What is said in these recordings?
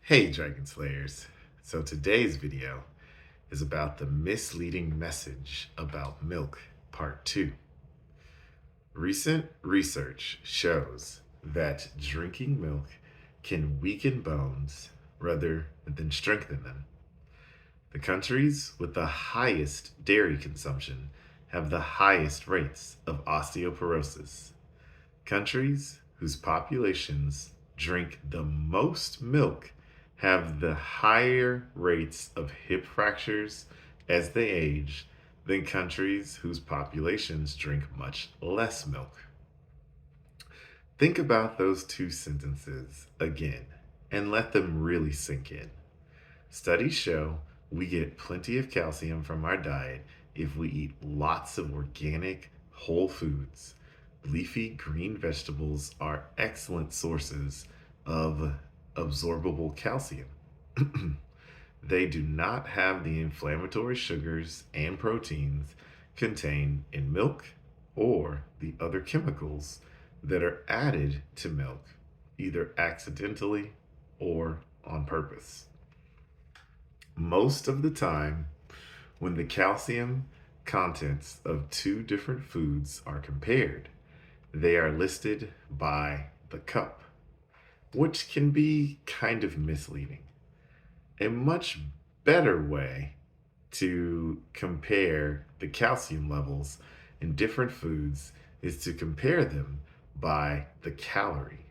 Hey Dragon Slayers. So today's video is about the misleading message about milk, part 2. Recent research shows that drinking milk can weaken bones rather than strengthen them. The countries with the highest dairy consumption have the highest rates of osteoporosis. Countries whose populations drink the most milk have the higher rates of hip fractures as they age than countries whose populations drink much less milk. Think about those two sentences again and let them really sink in. Studies show we get plenty of calcium from our diet if we eat lots of organic, whole foods. Leafy green vegetables are excellent sources of absorbable calcium. They do not have the inflammatory sugars and proteins contained in milk or the other chemicals that are added to milk, either accidentally or on purpose. Most of the time, when the calcium contents of two different foods are compared, they are listed by the cup, which can be kind of misleading. A much better way to compare the calcium levels in different foods is to compare them by the calorie.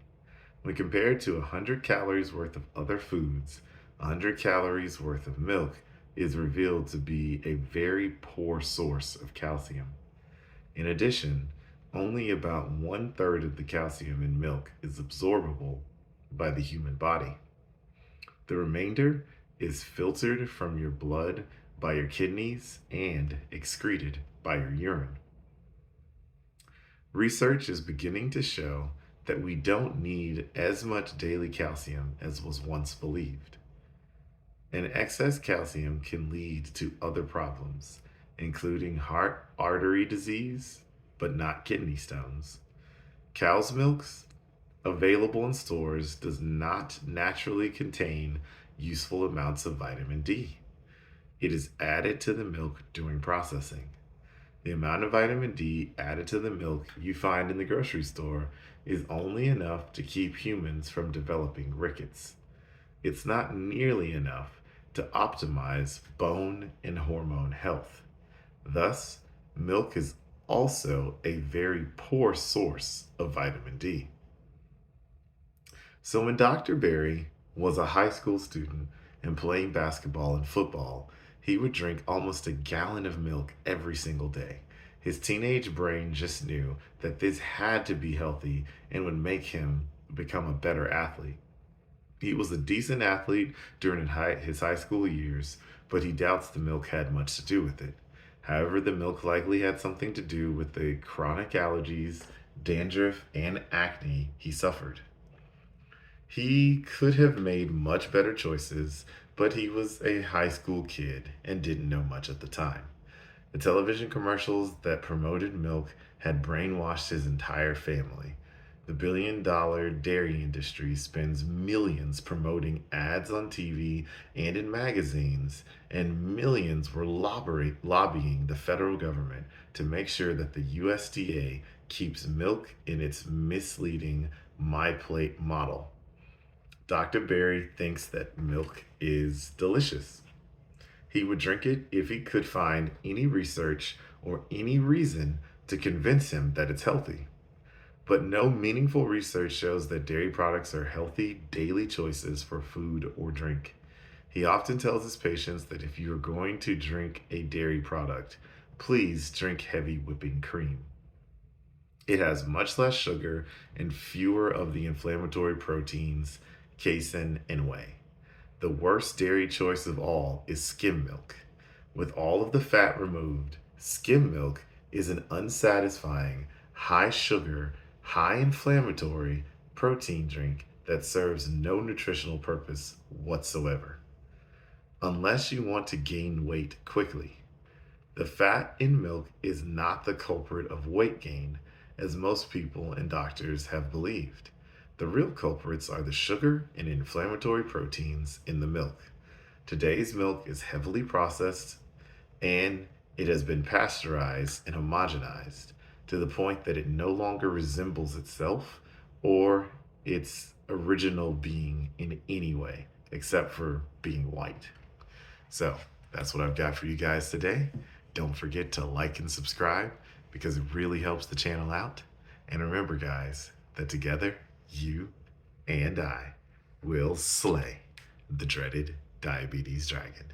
When compared to 100 calories worth of other foods, 100 calories worth of milk is revealed to be a very poor source of calcium. In addition, only about 1/3 of the calcium in milk is absorbable by the human body. The remainder is filtered from your blood by your kidneys and excreted by your urine. Research is beginning to show that we don't need as much daily calcium as was once believed. And excess calcium can lead to other problems, including heart artery disease, but not kidney stones. Cow's milks available in stores does not naturally contain useful amounts of vitamin D. It is added to the milk during processing. The amount of vitamin D added to the milk you find in the grocery store is only enough to keep humans from developing rickets. It's not nearly enough to optimize bone and hormone health. Thus, milk is also a very poor source of vitamin D. So when Dr. Berry was a high school student and playing basketball and football, he would drink almost a gallon of milk every single day. His teenage brain just knew that this had to be healthy and would make him become a better athlete. He was a decent athlete during his high school years, but he doubts the milk had much to do with it. However, the milk likely had something to do with the chronic allergies, dandruff, and acne he suffered. He could have made much better choices, but he was a high school kid and didn't know much at the time. The television commercials that promoted milk had brainwashed his entire family. The billion-dollar dairy industry spends millions promoting ads on TV and in magazines, and millions were lobbying the federal government to make sure that the USDA keeps milk in its misleading My Plate model. Dr. Berry thinks that milk is delicious. He would drink it if he could find any research or any reason to convince him that it's healthy. But no meaningful research shows that dairy products are healthy daily choices for food or drink. He often tells his patients that if you are going to drink a dairy product, please drink heavy whipping cream. It has much less sugar and fewer of the inflammatory proteins, casein, and whey. The worst dairy choice of all is skim milk. With all of the fat removed, skim milk is an unsatisfying, high sugar, high inflammatory protein drink that serves no nutritional purpose whatsoever. Unless you want to gain weight quickly. The fat in milk is not the culprit of weight gain, as most people and doctors have believed. The real culprits are the sugar and inflammatory proteins in the milk. Today's milk is heavily processed and it has been pasteurized and homogenized to the point that it no longer resembles itself or its original being in any way, except for being white. So that's what I've got for you guys today. Don't forget to like and subscribe because it really helps the channel out. And remember, guys, that together, you and I will slay the dreaded diabetes dragon.